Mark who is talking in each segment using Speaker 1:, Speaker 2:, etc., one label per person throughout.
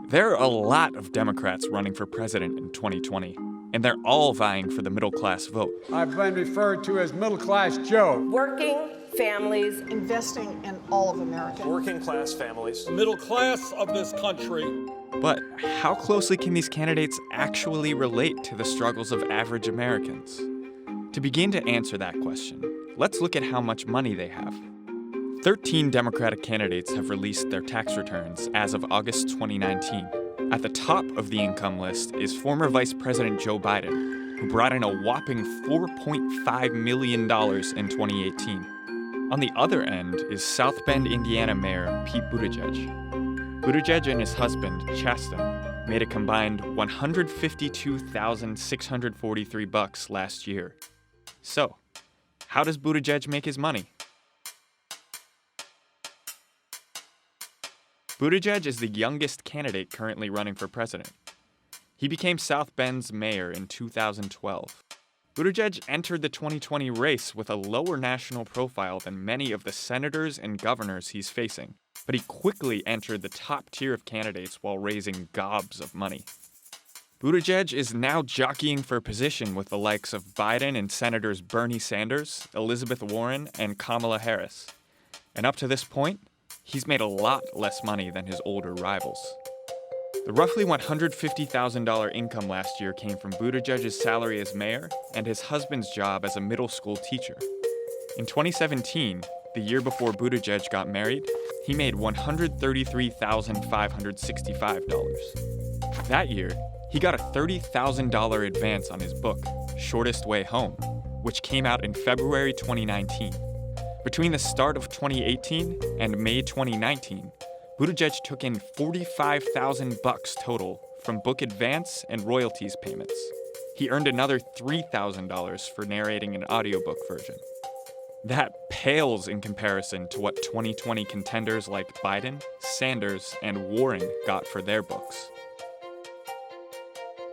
Speaker 1: There are a lot of Democrats running for president in 2020, and they're all vying for the middle-class vote.
Speaker 2: I've been referred to as middle-class Joe.
Speaker 3: Working families.
Speaker 4: Investing in all of America.
Speaker 5: Working-class families.
Speaker 6: The middle class of this country.
Speaker 1: But how closely can these candidates actually relate to the struggles of average Americans? To begin to answer that question, let's look at how much money they have. 13 Democratic candidates have released their tax returns as of August 2019. At the top of the income list is former Vice President Joe Biden, who brought in a whopping $4.5 million in 2018. On the other end is South Bend, Indiana Mayor Pete Buttigieg. Buttigieg and his husband, Chasten, made a combined $152,643 last year. So, how does Buttigieg make his money? Buttigieg is the youngest candidate currently running for president. He became South Bend's mayor in 2012. Buttigieg entered the 2020 race with a lower national profile than many of the senators and governors he's facing, but he quickly entered the top tier of candidates while raising gobs of money. Buttigieg is now jockeying for position with the likes of Biden and Senators Bernie Sanders, Elizabeth Warren, and Kamala Harris. And up to this point, he's made a lot less money than his older rivals. The roughly $150,000 income last year came from Buttigieg's salary as mayor and his husband's job as a middle school teacher. In 2017, the year before Buttigieg got married, he made $133,565. That year, he got a $30,000 advance on his book, Shortest Way Home, which came out in February 2019. Between the start of 2018 and May 2019, Buttigieg took in $45,000 total from book advance and royalties payments. He earned another $3,000 for narrating an audiobook version. That pales in comparison to what 2020 contenders like Biden, Sanders, and Warren got for their books.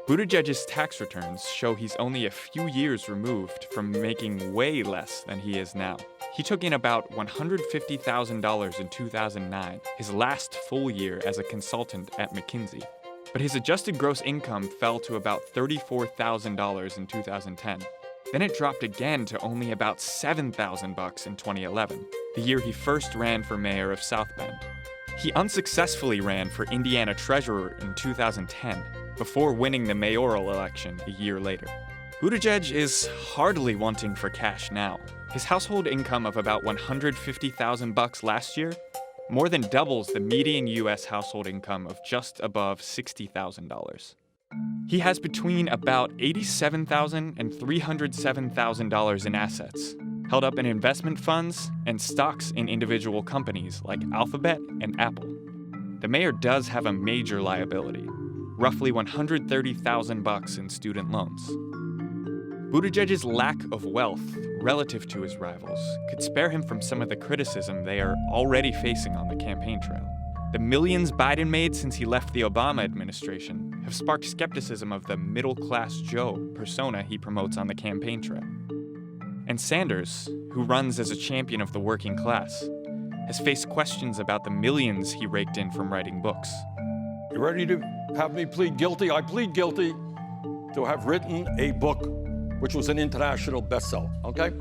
Speaker 1: Buttigieg's tax returns show he's only a few years removed from making way less than he is now. He took in about $150,000 in 2009, his last full year as a consultant at McKinsey. But his adjusted gross income fell to about $34,000 in 2010. Then it dropped again to only about $7,000 in 2011, the year he first ran for mayor of South Bend. He unsuccessfully ran for Indiana treasurer in 2010, before winning the mayoral election a year later. Buttigieg is hardly wanting for cash now. His household income of about $150,000 last year more than doubles the median U.S. household income of just above $60,000. He has between about $87,000 and $307,000 in assets, held up in investment funds and stocks in individual companies like Alphabet and Apple. The mayor does have a major liability, roughly $130,000 in student loans. Buttigieg's lack of wealth relative to his rivals could spare him from some of the criticism they are already facing on the campaign trail. The millions Biden made since he left the Obama administration have sparked skepticism of the middle-class Joe persona he promotes on the campaign trail. And Sanders, who runs as a champion of the working class, has faced questions about the millions he raked in from writing books.
Speaker 6: You ready to have me plead guilty? I plead guilty to have written a book which was an international bestseller, okay?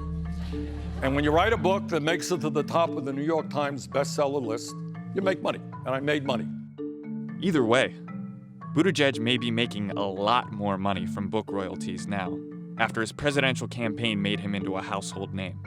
Speaker 6: And when you write a book that makes it to the top of the New York Times bestseller list, you make money, and I made money.
Speaker 1: Either way, Buttigieg may be making a lot more money from book royalties now, after his presidential campaign made him into a household name.